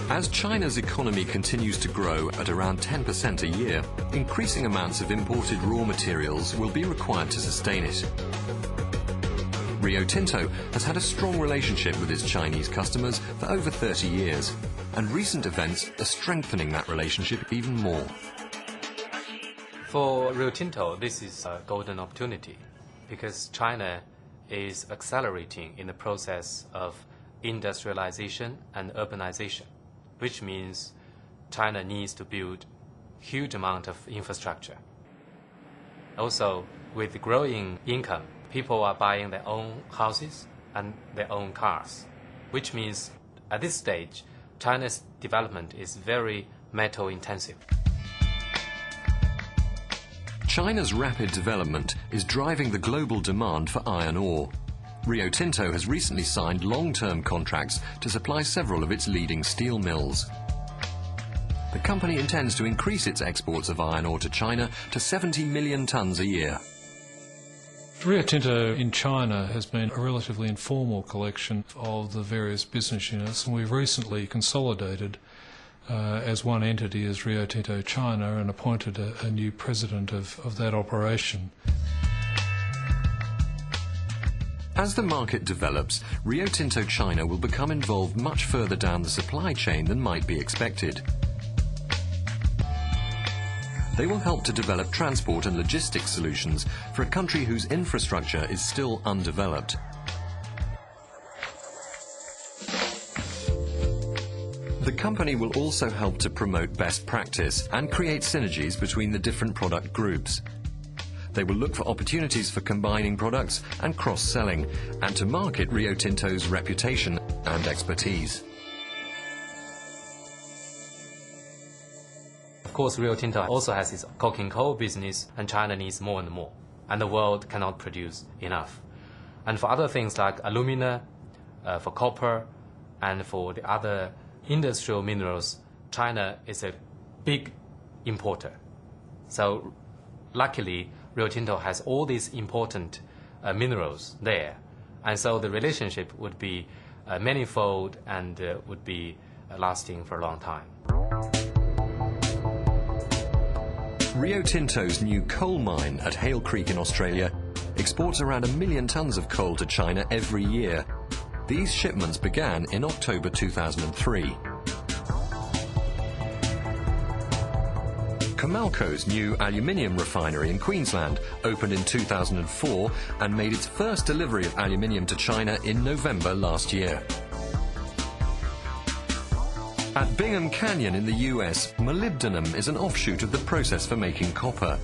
As China's economy continues to grow at around 10% a year, increasing amounts of imported raw materials will be required to sustain it. Rio Tinto has had a strong relationship with its Chinese customers for over 30 years, and recent events are strengthening that relationship even more. For Rio Tinto, this is a golden opportunity because China is accelerating in the process of industrialization and urbanization, which means China needs to build huge amount of infrastructure. Also, with the growing income, people are buying their own houses and their own cars, which means at this stage, China's development is very metal intensive. China's rapid development is driving the global demand for iron ore. Rio Tinto has recently signed long-term contracts to supply several of its leading steel mills. The company intends to increase its exports of iron ore to China to 70 million tons a year. Rio Tinto in China has been a relatively informal collection of the various business units, and we've recently consolidated as one entity as Rio Tinto China and appointed a new president of that operation. As the market develops, Rio Tinto China will become involved much further down the supply chain than might be expected. They will help to develop transport and logistics solutions for a country whose infrastructure is still undeveloped. The company will also help to promote best practice and create synergies between the different product groups. They will look for opportunities for combining products and cross-selling, and to market Rio Tinto's reputation and expertise. Of course, Rio Tinto also has its coking coal business, and China needs more and more, and the world cannot produce enough. And for other things like alumina, for copper, and for the other industrial minerals, China is a big importer. So luckily, Rio Tinto has all these important minerals there, and so the relationship would be manifold and would be lasting for a long time. Rio Tinto's new coal mine at Hale Creek in Australia exports around 1 million tons of coal to China every year. These shipments began in October 2003. Comalco's new aluminium refinery in Queensland opened in 2004 and made its first delivery of aluminium to China in November last year. At Bingham Canyon in the US, molybdenum is an offshoot of the process for making copper.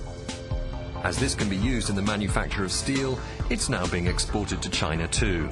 As this can be used in the manufacture of steel, it's now being exported to China too.